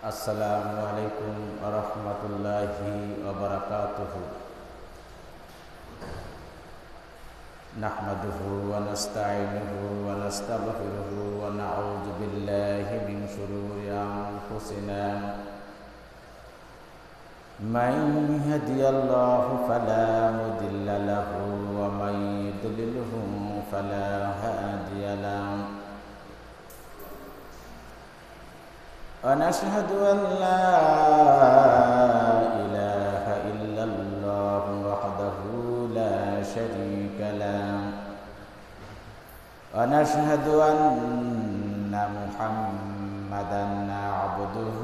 আসসালামু আলাইকুম ওয়া রাহমাতুল্লাহি ওয়া বারাকাতুহু। নাহমাদুহু ওয়া নাস্তাঈনুহু ওয়া নাস্তাগফিরুহু ওয়া নাউযু বিল্লাহি মিন শুরুরি আনফুসিনা। মান ইয়াহদিয়াল্লাহু ফালা মুদিল্লা লাহু ওয়া মান ইউদ্লিলহু ফালা হাদিয়া লাহু। ونشهد أن لا إله إلا الله وحده لا شريك له ونشهد أن محمدا عبده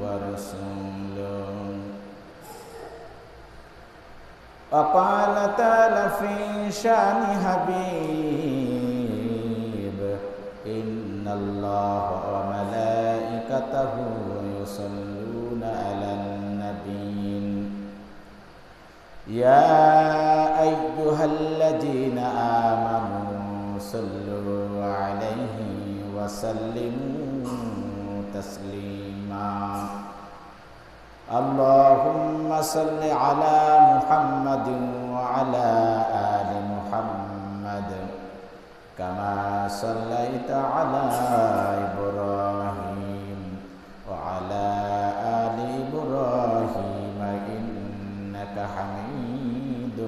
ورسوله. وقال تعالى في شأن حبيب إن الله وملائكته يصلون على النبي يا أيها الذين آمنوا صلوا عليه وسلموا تسليما. اللهم صل على محمد وعلى آل محمد كما صليت على إبراهيم وعلى آل إبراهيم إنك حميد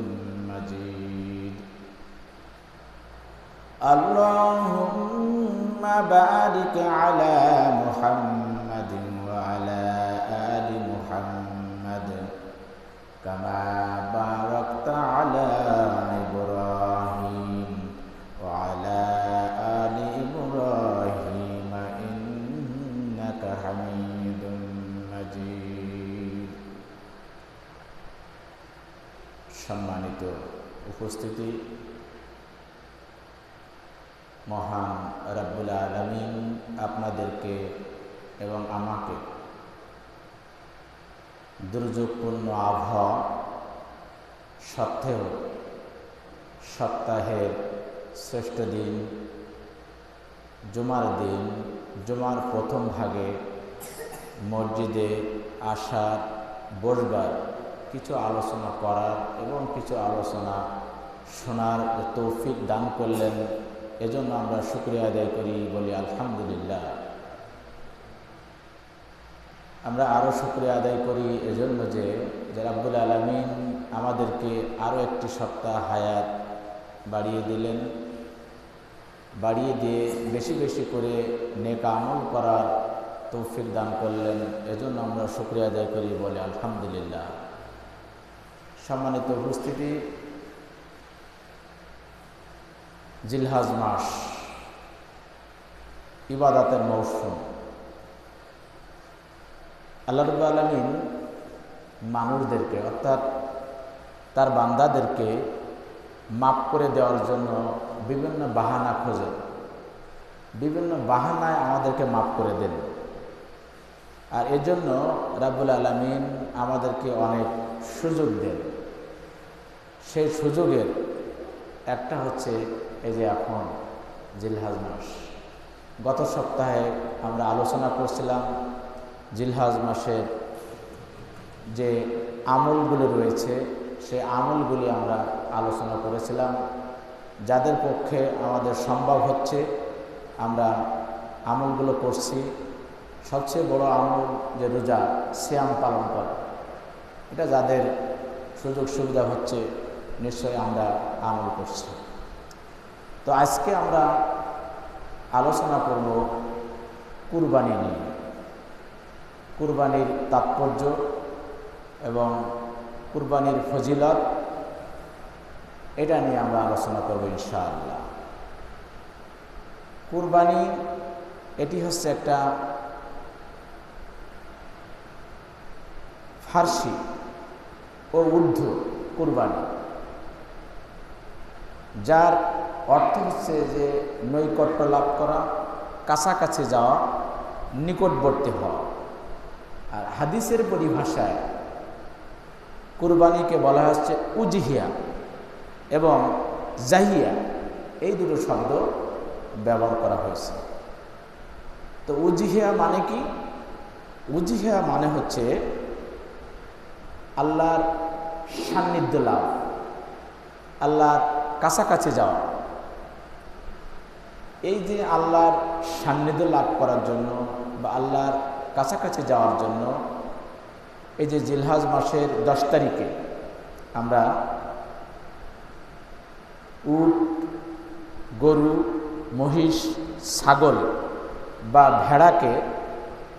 مجيد. اللهم بارك على محمد وعلى آل محمد كما باركت على إبراهيم وعلى آل إبراهيم إنك حميد مجيد. সম্মানিত উপস্থিতি, মহান রব্বুল আলামিন আপনাদেরকে এবং আমাকে দুর্যোগপূর্ণ আবহাওয়া সত্ত্বেও সপ্তাহের শ্রেষ্ঠ দিন জুমার দিন, জুমার প্রথম ভাগে মসজিদে আসার, বসবার, কিছু আলোচনা করার এবং কিছু আলোচনা শোনার তৌফিক দান করলেন। এজন্য আমরা শুকরিয়া আদায় করি, বলি আলহামদুলিল্লাহ। আমরা আরও শুকরিয়া আদায় করি এজন্য যে রব্বুল আলামিন আমাদেরকে আরও একটি সপ্তাহ হায়াত বাড়িয়ে দিলেন, বাড়িয়ে দিয়ে বেশি বেশি করে নেক আমল করার তৌফিক দান করলেন। এজন্য আমরা শুকরিয়া আদায় করি, বলে আলহামদুলিল্লাহ। সম্মানিত উপস্থিতি, জিলহজ মাস ইবাদতের মৌসুম। আল্লাহ রাব্বুল আলামিন মানুষদেরকে অর্থাৎ তার বান্দাদেরকে মাফ করে দেওয়ার জন্য বিভিন্ন বাহানা খোঁজেন, বিভিন্ন বাহানায় আমাদেরকে মাফ করে দেন। আর এজন্য রাব্বুল আলামিন আমাদেরকে অনেক সুযোগ দেন। সেই সুযোগের একটা হচ্ছে এই যে এখন জিলহজ মাস। গত সপ্তাহে আমরা আলোচনা করছিলাম জিলহজ মাসের যে আমলগুলো রয়েছে, সেই আমলগুলি আমরা আলোচনা করেছিলাম। যাদের পক্ষে আমাদের সম্ভব হচ্ছে আমরা আমলগুলো করছি। সবচেয়ে বড় আমল যে রোজা, সিয়াম পালন করা, এটা যাদের সুযোগ সুবিধা হচ্ছে নিশ্চয়ই আমরা আমল করছি। তো আজকে আমরা আলোচনা করব কুরবানি নিয়ে, কুরবানির তাৎপর্য এবং কুরবানির ফজিলত, এটা নিয়ে আমরা আলোচনা করব ইনশাআল্লাহ। কুরবানি এটি হচ্ছে একটা ফার্সি ও উর্দু কুরবানি, যার অর্থ হচ্ছে যে নৈকট্য লাভ করা, কাছাকাছি যাওয়া, নিকটবর্তী হওয়া। আর হাদিসের পরিভাষায় কুরবানিকে বলা হচ্ছে উজহিয়া এবং জাহিয়া, এই দুটো শব্দ ব্যবহার করা হয়েছে। তো উজহিয়া মানে কি? উজিহা মানে হচ্ছে আল্লাহর সান্নিধ্য লাভ, আল্লাহর কাছাকাছি যাওয়া। এই যে আল্লাহর সান্নিধ্য লাভ করার জন্য বা আল্লাহর কাছাকাছি যাওয়ার জন্য এই যে জিলহজ মাসের 10 তারিখে আমরা উট, গরু, মহিষ, ছাগল বা ভেড়াকে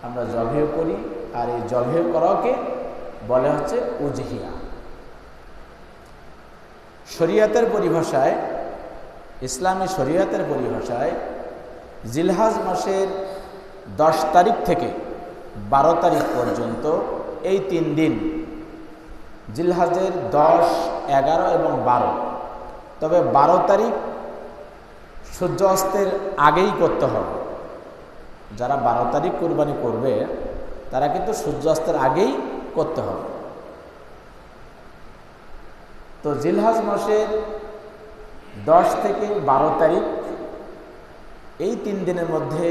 আমরা জবেহ করি, আর এই জবেহ করাকে বলে হচ্ছে উজহিয়া। শরিয়াতের পরিভাষায়, ইসলামী শরিয়াতের পরিভাষায় জিলহজ মাসের 10 তারিখ থেকে 12 তারিখ পর্যন্ত এই 3 দিন, জিলহজের 10, 11 এবং 12, তবে 12 তারিখ সূর্য অস্তের আগেই করতে হবে। যারা 12 তারিখ কুরবানি করবে তারা কিন্তু সূর্য অস্তের আগেই করতে হবে। তো জিলহজ মাসের 10 থেকে 12 তারিখ এই 3 দিনের মধ্যে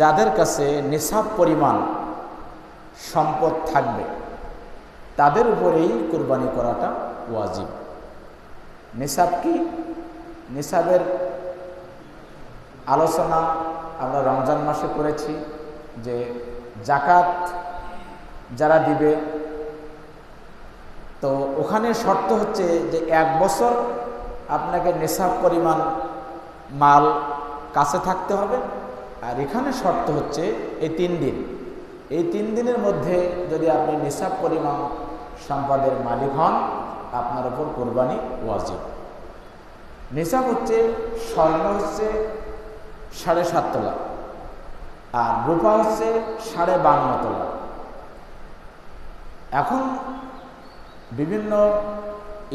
যাদের কাছে নিসাব পরিমাণ সম্পদ থাকবে তাদের উপরেই কুরবানি করাটা ওয়াজিব। নিসাব কি? নিসাবের আলোচনা আমরা রমজান মাসে করেছি, যে জাকাত যারা দিবে, তো ওখানে শর্ত হচ্ছে যে 1 বছর আপনাকে নিসাব পরিমাণ মাল কাছে থাকতে হবে। আর এখানে শর্ত হচ্ছে এই 3 দিন, এই 3 দিনের মধ্যে যদি আপনি নিসাব পরিমাণ সম্পদের মালিক হন, আপনার উপর কুরবানি ওয়াজিব। নিসাব হচ্ছে, স্বর্ণ হচ্ছে 7.5 তোলা, আর রূপা হচ্ছে 52.5 তোলা। এখন বিভিন্ন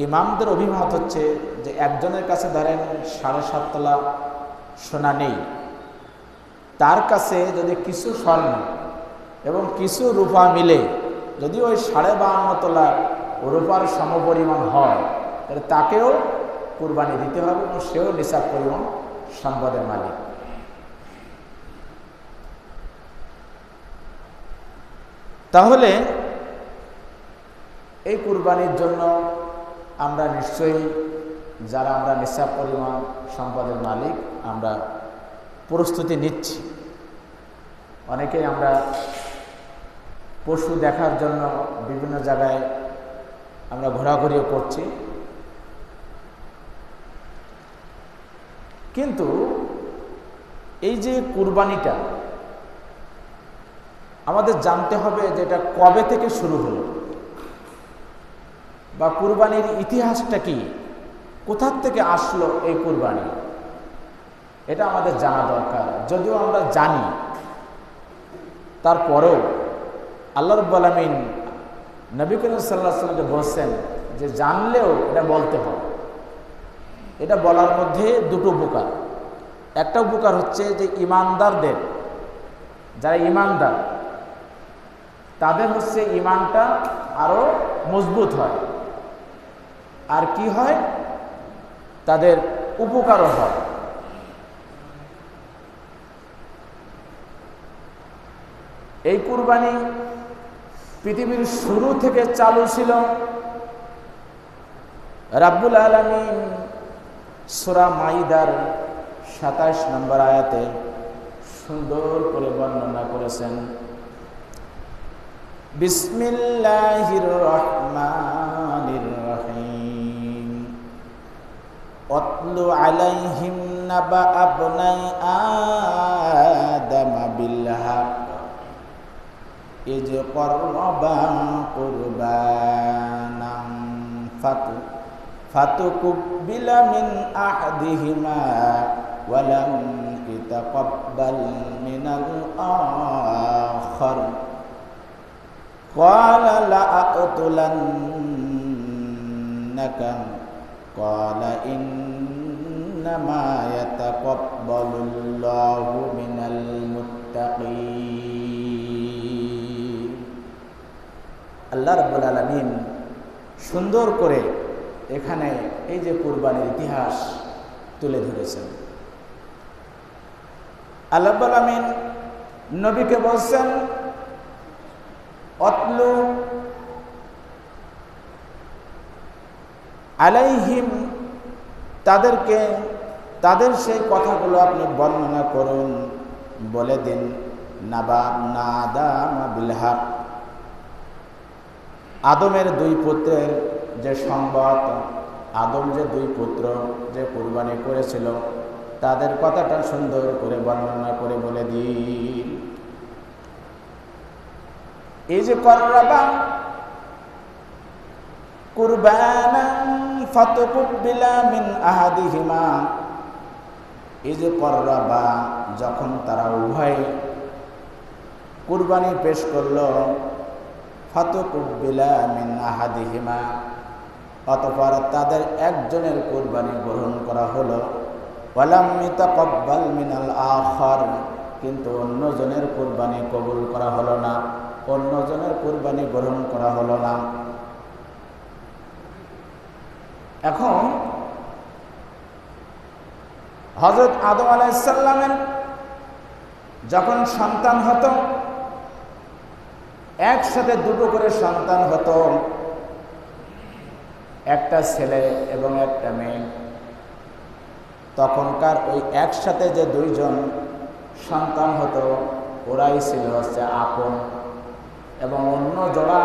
ইমামদের অভিমত হচ্ছে যে একজনের কাছে ধরেন 7.5 তোলা সোনা নেই, তার কাছে যদি কিছু স্বর্ণ এবং কিছু রূপা মিলে যদি ওই 52.5 তোলা রূপার সমপরিমাণ হয়, তাহলে তাকেও কুরবানি দিতে হবে এবং সেও নিসাব পরিমাণ সম্পদের মালিক। তাহলে এই কুরবানির জন্য আমরা নিশ্চয়ই, যারা আমরা নিসাব পরিমাণ সম্পদের মালিক, আমরা প্রস্তুতি নিচ্ছি। অনেকেই আমরা পশু দেখার জন্য বিভিন্ন জায়গায় আমরা ঘোরাঘুরিও করছি, কিন্তু এই যে কুরবানিটা আমাদের জানতে হবে যে এটা কবে থেকে শুরু হলো, বা কুরবানির ইতিহাসটা কি, কোথার থেকে আসলো এই কুরবানি, এটা আমাদের জানা দরকার। যদিও আমরা জানি, তারপরেও আল্লাহ রাব্বুল আলামিন নবী করিম সাল্লাল্লাহু আলাইহি ওয়াসাল্লামকে বলছেন যে জানলেও এটা বলতে হবে। এটা বলার মধ্যে 2টো উপকার। একটা উপকার হচ্ছে যে ইমানদারদের, যারা ইমানদার তাদের হচ্ছে ইমানটা আরো মজবুত হয়, আর কি হয়, তাদের উপকারও হয়। এই কুরবানি পৃথিবীর শুরু থেকে চালু ছিল। রাব্বুল আলামিন সূরা মাইদার 27 নম্বর আয়াতে সুন্দর করে বর্ণনা করেছেন, বিসমিল্লাহির রহমানির রহিম, আতলু আলাইহিম নাবা আবনাই আদম বিল হক ইজ করবা কুরবানাম ফাতুকুবিলা মিন আহাদিহিমা ওয়া লাম ইতাকাব্বাল মিনাল আখার ক্বালা লা আকতুলান্নাকা ক্বালা ইন্নামা ইয়াতাকাব্বালুল্লাহু মিনাল মুত্তাকিন। আল্লাহ রাব্বুল আলামিন সুন্দর করে এখানে এই যে কুরবানির ইতিহাস তুলে ধরেছেন। আল্লাহ রাব্বুল আলামিন নবীকে বলছেন অতলু আলাইহিম, তাদেরকে তাদের সেই কথাগুলো আপনি বর্ণনা করুন, বলে দিন নাদামা বিল হক, আদমের দুই পুত্রের যে সংবাদ, আদম যে দুই পুত্র যে কুরবানি করেছিল তাদের কথাটা সুন্দর করে বর্ণনা করে বলে দিন। এই যে কররাবা কুরবানান ফাতুকুবিলা মিন আহাদিহিমা, এই যে কররাবা, যখন তারা উভয় কুরবানি পেশ করলো, ফাতুকুবিলা মিন আহাদিহিমা, অতঃপর তাদের একজনের কুরবানি গ্রহণ করা হলো, ওয়ালাম ইতাকাব্বাল মিনাল আখার, কিন্তু অন্যজনের কুরবানি কবুল করা হলো না, অন্যজনের কুরবানি গ্রহণ করা হলো না। এখন হযরত আদম আলাইহিস সালামের যখন সন্তান হতো, একসাথে দুটো করে সন্তান হতো, একটা ছেলে এবং একটা মেয়ে। তখনকার ওই একসাথে যে দুইজন সন্তান হতো ওরাই ছিল হচ্ছে আপন, এবং অন্য জোড়া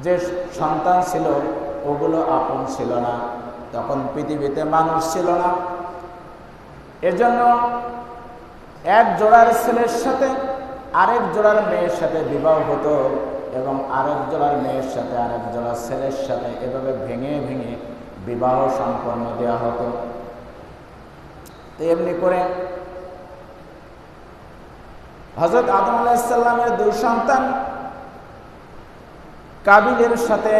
যে সন্তান ছিল ওগুলো আপন ছিল না। তখন পৃথিবীতে মানুষ ছিল না, এজন্য এক জোড়ার ছেলের সাথে আরেক জোড়ার মেয়ের সাথে বিবাহ হতো, এবং আরেক জোড়ার মেয়ের সাথে আরেক জোড়ার ছেলের সাথে এভাবে ভেঙে ভেঙে বিবাহ সম্পন্ন দেওয়া হতো। তো এমনি করে হযরত আদম আলাইহিস সালামের দুই সন্তান, কাবিলের সাথে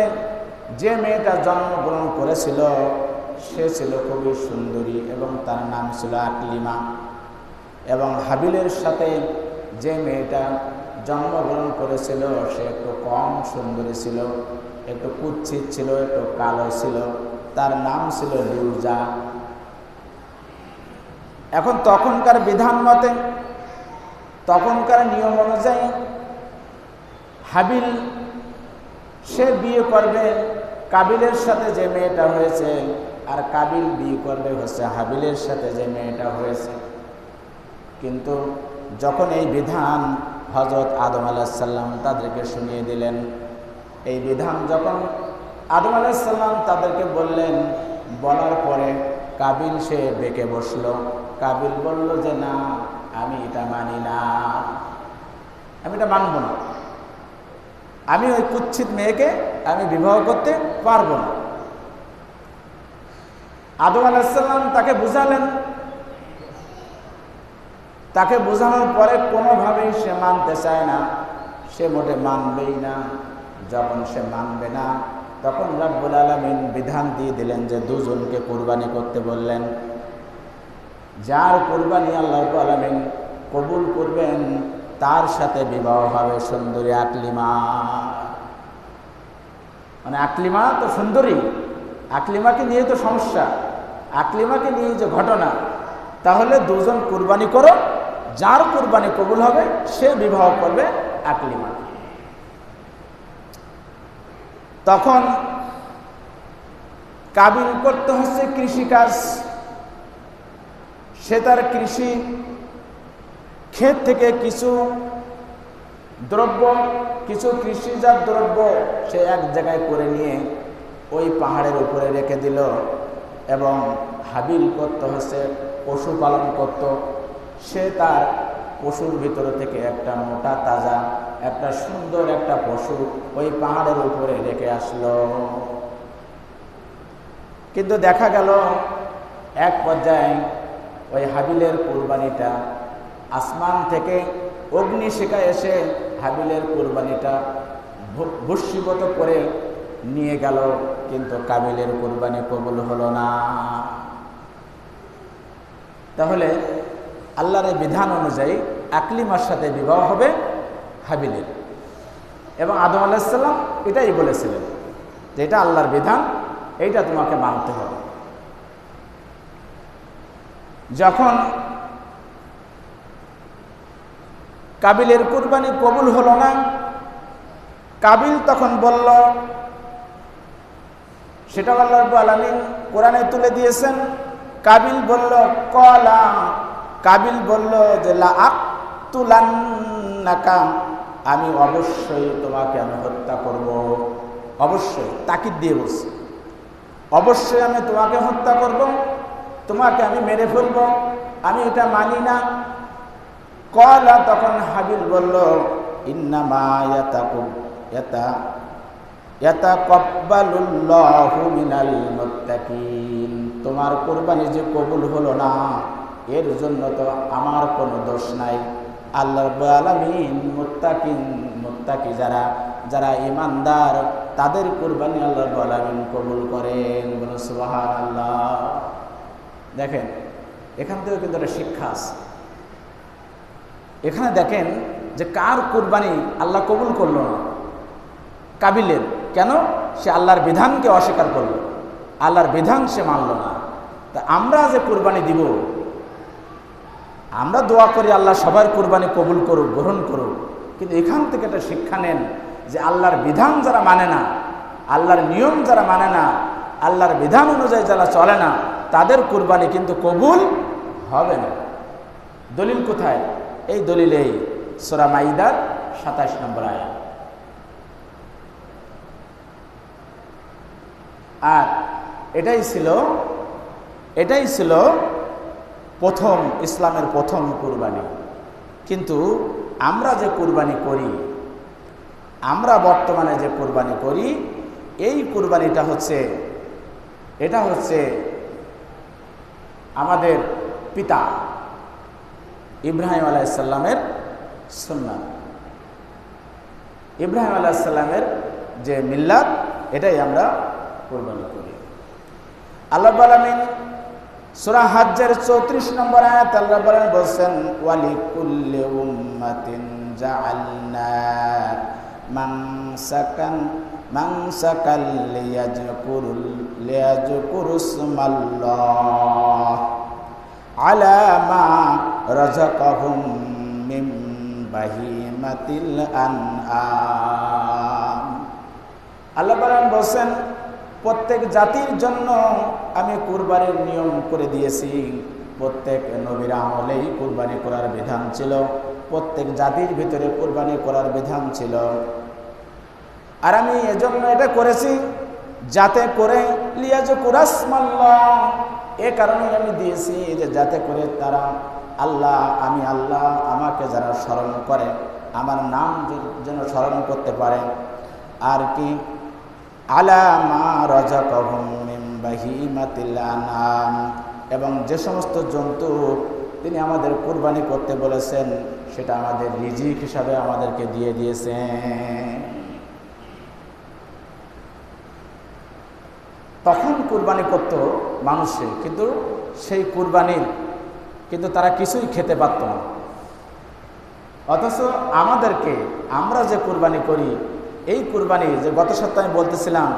যে মেয়েটা জন্মগ্রহণ করেছিল সে ছিল খুবই সুন্দরী এবং তার নাম ছিল আকলিমা, এবং হাবিলের সাথে যে মেয়েটা জন্মগ্রহণ করেছিল সে একটু কম সুন্দরী ছিল, একটু কুৎসিত ছিল, একটু কালো ছিল, তার নাম ছিল লিউজা। এখন তখনকার বিধান মতে, তখনকার নিয়ম অনুযায়ী হাবিল সে বিয়ে করবে কাবিলের সাথে যে মেয়েটা হয়েছে, আর কাবিল বিয়ে করবে হচ্ছে হাবিলের সাথে যে মেয়েটা হয়েছে। কিন্তু যখন এই বিধান হযরত আদম আলাইহিস সালাম তাদেরকে শুনিয়ে দিলেন, এই বিধান যখন আদম আলাইহিস সালাম তাদেরকে বললেন, বলার পরে কাবিল সে বেঁকে বসলো। কাবিল বলল যে না, আমি এটা মানি না, আমি এটা মানব না, আমি ওই কুৎসিত মেয়েকে আমি বিবাহ করতে পারবো না। আদম আলাইহিস সালাম তাকে বুঝালেন, তাকে বোঝানোর পরে কোনোভাবেই সে মানতে চায় না, সে মোটে মানবেই না। যখন সে মানবে না তখন রব্বুল আলামিন বিধান দিয়ে দিলেন যে দুজনকে কুরবানি করতে বললেন। যার কুরবানি আল্লাহ আলামিন কবুল করবেন তার সাথে বিবাহ হবে সুন্দরী আকলিমা। মানে আকলিমা তো সুন্দরী, আকলিমাকে নিয়ে তো সমস্যা, আকলিমাকে নিয়ে যে ঘটনা, তাহলে দুজন কুরবানি করো, যার কুরবানি কবুল হবে সে বিবাহ করবে আকলিমা। তখন কাবিল করতে হচ্ছে কৃষিকাজ, সে তার কৃষি ক্ষেত থেকে কিছু দ্রব্য, কিছু কৃষিজাত দ্রব্য সে এক জায়গায় করে নিয়ে ওই পাহাড়ের উপরে রেখে দিল। এবং হাবিল করতে হচ্ছে পশুপালন করত, সে তার পশুর ভিতর থেকে একটা মোটা তাজা একটা সুন্দর একটা পশু ওই পাহাড়ের উপরে রেখে আসলো। কিন্তু দেখা গেল এক পর্যায়ে ওই হাবিলের কুরবানিটা আসমান থেকে অগ্নিশিখা এসে হাবিলের কুরবানিটা ভস্মীভূত করে নিয়ে গেল, কিন্তু কাবিলের কুরবানি কবুল হলো না। তাহলে আল্লাহর বিধান অনুযায়ী আকলিমার সাথে বিবাহ হবে হাবিলের, এবং আদম আলাইহিস সালাম এটাই বলেছিলেন যে এটা আল্লাহর বিধান, এইটা তোমাকে মানতে হবে। যখন কাবিলের কুরবানি কবুল হলো না। কাবিল তখন বলল, সেটা আল্লাহ রাব্বুল আলামিন কোরআনে তুলে দিয়েছেন। কাবিল বলল কাবিল বলল যে লা আকতুলান্নাকা, আমি অবশ্যই তোমাকে আমি হত্যা করব। অবশ্যই, তাকিদ দিয়ে বলছি, অবশ্যই আমি তোমাকে হত্যা করব, তোমাকে আমি মেরে ফেলব, আমি এটা মানি না। কলা, তখন হাবিল বলল, ইন্নামা ইয়াতাকাব্বালুল্লাহু মিনাল মুত্তাকিন, তোমার কুরবানি যে কবুল হলো না এর জন্য তো আমার কোনো দোষ নাই। আল্লাহ রাব্বুল আলামিন মুত্তাকি যারা ঈমানদার তাদের কুরবানি আল্লাহ রাব্বুল আলামিন কবুল করেন। বলুন সুবহানাল্লাহ। দেখেন, এখান থেকে কিন্তু একটা শিক্ষা আছে। এখানে দেখেন যে কার কুরবানি আল্লাহ কবুল করলো না? কাবিলের। কেন? সে আল্লাহর বিধানকে অস্বীকার করলো, আল্লাহর বিধান সে মানল না। তা আমরা যে কুরবানি দিব, আমরা দোয়া করি আল্লাহ সবার কুরবানি কবুল করুক, গ্রহণ করুক, কিন্তু এখান থেকে একটা শিক্ষা নেন যে আল্লাহর বিধান যারা মানে না, আল্লাহর নিয়ম যারা মানে না, আল্লাহর বিধান অনুযায়ী যারা চলে না, তাদের কুরবানি কিন্তু কবুল হবে না। দলিল কোথায়? এই দলিল এই সূরা মাইদার 27 নম্বর আয়াত। আর এটাই ছিল প্রথম ইসলামের প্রথম কুরবানি। কিন্তু আমরা যে কুরবানি করি, আমরা বর্তমানে যে কুরবানি করি, এই কুরবানিটা হচ্ছে আমাদের পিতা ইব্রাহিম আলাইহিস সালামের সুন্নাত। ইব্রাহিম আলাইহিস সালামের যে মিল্লাত, এটাই আমরা কুরবানি করি। আল্লাহ রাব্বুল আলামিন সূরা হজ্জের 34 নম্বর আয়াত আল্লাহ রাব্বুল আলামিন বলেন, ওয়ালিকুল্লি উম্মাতিন জাআলনা মানসাকাল লিয়াযকুরুসমাল্লাহ আলা মা রাযাকাহুম মিন বাহিমাতিল আনআম। আল্লাহ বলেন, প্রত্যেক জাতির জন্য আমি কুরবানির নিয়ম করে দিয়েছি। প্রত্যেক নবীর আমলেই কুরবানি করার বিধান ছিল, প্রত্যেক জাতির ভিতরে কুরবানি করার বিধান ছিল। আর আমি এজন্য এটা করেছি যাতে করে লিয়াযকুরাসমাল্লাহ, এ কারণে আমি দিয়েছি যে যাতে করে তারা আমি আল্লাহ আমাকে যারা স্মরণ করে, আমার নাম যেন স্মরণ করতে পারে। আর কি, আলা মা রাযাকাহুম মিন বাহিমাতিল আনআম, এবং যে সমস্ত জন্তু তিনি আমাদের কুরবানি করতে বলেছেন সেটা আমাদের রিজিক হিসাবে আমাদেরকে দিয়ে দিয়েছেন। তখন কুরবানি করত মানুষে, কিন্তু সেই কুরবানির কিন্তু তারা কিছুই খেতে পারত না। অথচ আমরা যে কুরবানি করি, এই কুরবানি যে গত সপ্তাহে আমি বলতেছিলাম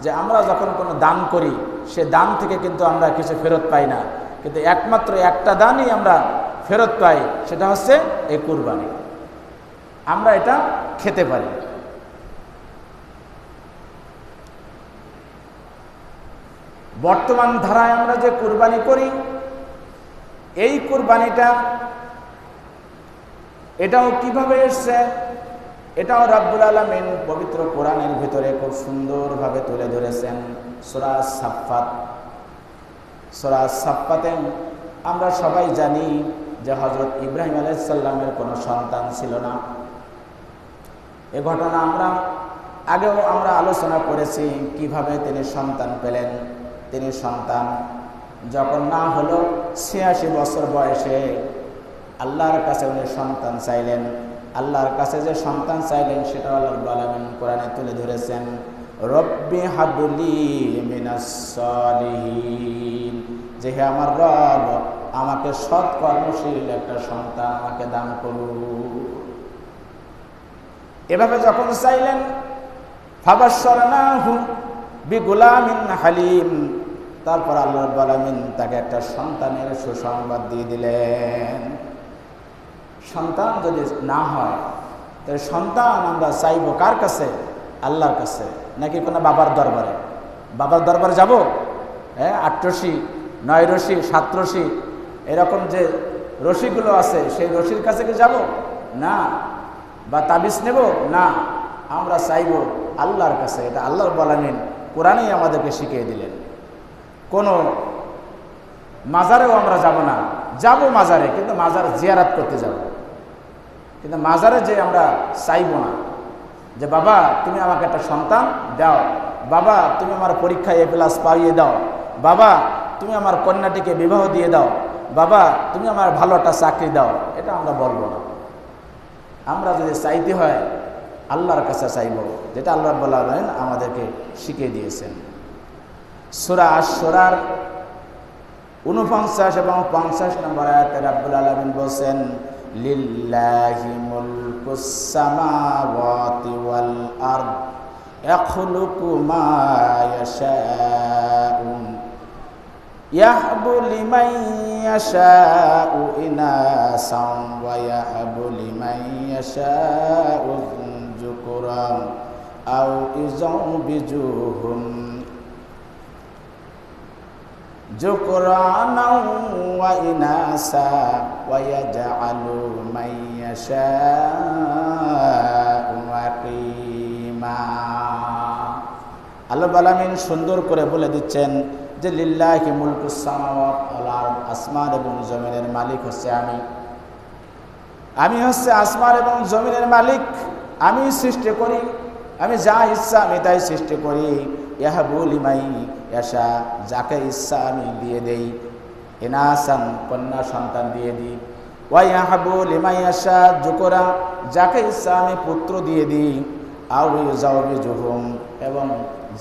যে আমরা যখন কোনো দান করি, সে দান থেকে কিন্তু আমরা কিছু ফেরত পাই না, কিন্তু একমাত্র একটা দানই আমরা ফেরত পাই, সেটা হচ্ছে এই কুরবানি। আমরা এটা খেতে পারি। বর্তমান ধারায় আমরা যে কুরবানি করি, এই কুরবানিটা এটাও কিভাবে এসছে, এটাও রাব্বুল আলামিন পবিত্র কোরআনের ভিতরে খুব সুন্দরভাবে তুলে ধরেছেন। সূরা সাফফাতে আমরা সবাই জানি যে হযরত ইব্রাহিম আলাইহিস সালামের কোনো সন্তান ছিল না। এ ঘটনা আগেও আমরা আলোচনা করেছি কিভাবে তিনি সন্তান পেলেন। তিনি সন্তান যখন না হলো 86 বছর বয়সে আল্লাহর কাছে উনি সন্তান চাইলেন। আল্লাহর কাছে যে সন্তান চাইলেন সেটা আল্লাহ রাব্বুল আলামিন কোরআনে তুলে ধরেছেন, রব্বি হাবলি মিনাস সালিহিন, যে হে আমার রব, আমাকে সৎ কর্মশীল একটা সন্তান আমাকে দান করুন। এভাবে যখন চাইলেন, ফাবাশশারনাহু বিগুলামিন হালিম, তারপর আল্লাহ রাব্বুল আলামিন তাকে একটা সন্তানের সুসংবাদ দিয়ে দিলেন। সন্তান যদি না হয় তাহলে সন্তান আমরা চাইব কার কাছে? আল্লাহর কাছে, নাকি কোনো বাবার দরবারে? বাবার দরবারে যাব? হ্যাঁ, 8 রশি 9 রশি 7 রশি এরকম যে রশিগুলো আছে সেই রশির কাছে কি যাব? না। বা তাবিজ নেব? না। আমরা চাইব আল্লাহর কাছে। এটা আল্লাহর বলেন, কোরআনেই আমাদেরকে শিখিয়ে দিলেন। কোনো মাজারেও আমরা যাব না। যাব মাজারে, কিন্তু মাজার জিয়ারাত করতে যাব, কিন্তু মাজারে যে আমরা চাইব না যে বাবা তুমি আমাকে একটা সন্তান দাও, বাবা তুমি আমার পরীক্ষায় A+ পাইয়ে দাও, বাবা তুমি আমার কন্যাটিকে বিবাহ দিয়ে দাও, বাবা তুমি আমার ভালো একটা চাকরি দাও, এটা আমরা বলবো না। আমরা যদি চাইতে হয় আল্লাহর কাছে চাইব, যেটা আল্লাহ বলেন আমাদেরকে শিখিয়ে দিয়েছেন। সূরা আশ-শুরার 49 এবং 50 নম্বর আয়াতে রাব্বুল আলামিন বলেন, লিল্লাহি মুলকুস সামাওয়াতি ওয়াল আরদ ইয়াখলুকু মা ইয়াশাউ ইয়াহবু লিমান ইয়াশাউ ইনাসান ওয়া ইয়াহবু লিমান ইয়াশাউ যুকরান আও ইযাবিজুহুম যুকরানাও ওয়া ইনাসা ওয়া ইয়াজআলু মান ইয়াশাউ আকিমা। আল্লাহ আলামিন সুন্দর করে বলে দিচ্ছেন যে লিল্লাহি মুলকুস সামাওয়াতি ওয়াল আরদ, আসমান এবং জমিনের মালিক হচ্ছে আমি হচ্ছে আসমান এবং জমিনের মালিক। আমি সৃষ্টি করি, আমি যা ইচ্ছা আমি তাই সৃষ্টি করি। ইয়াহাবু লিমান ইয়াশা, যাকে ইচ্ছা আমি দিয়ে দেই। ইনাসান, কন্যা সন্তান দিয়ে দিই। ওয়া ইয়াহাবু লিমান ইয়াশা যুকরা, যাকে ইচ্ছা আমি পুত্র দিয়ে দিই। আও ইউযাবিজুহুম, এবং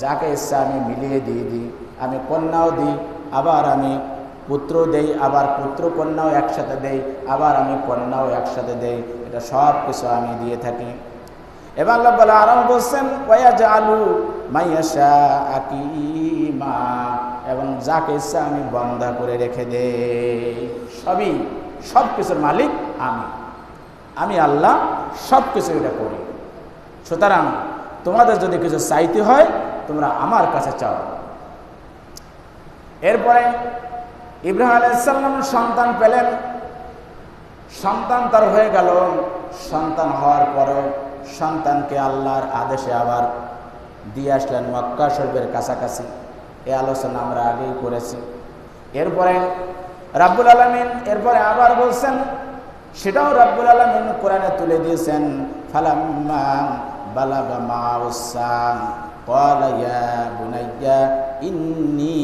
যাকে ইচ্ছা আমি মিলিয়ে দিয়ে দিই। আমি কন্যাও দিই, আবার আমি পুত্র দেই, আবার পুত্র কন্যাও একসাথে দেই, আবার আমি কন্যাও একসাথে দেই। এটা সব কিছু আমি দিয়ে থাকি। এবার আল্লাহ বলে আরাম বলছেন ওয়ায়াজআলু মান ইয়াশাউ আকিমা, এবং যাকে ইচ্ছা আমি বন্ধা করে রেখে দেই। সব কিছুর মালিক আমি আল্লাহ, সব কিছু এটা করি। সুতরাং তোমাদের যদি কিছু চাইতে হয় তোমরা আমার কাছে চাও। এরপরে ইব্রাহিম আলাইহিস সালাম সন্তান পেলেন, সন্তান তার হয়ে গেল। সন্তান হওয়ার পরও সন্তানকে আল্লাহর আদেশে আবার দিয়ে আসলেন মক্কা শরীফের কাছাকাছি। এই আলোচনা আমরা আগেই করেছি। এরপরে রাব্বুল আলামিন এরপরে আবার বলছেন, সেটাও রাব্বুল আলামিন কোরআনে তুলে দিয়েছেন। ফালাম্মা বালাগা মাউসাম ক্বালা ইয়া বুনাইয়া ইন্নী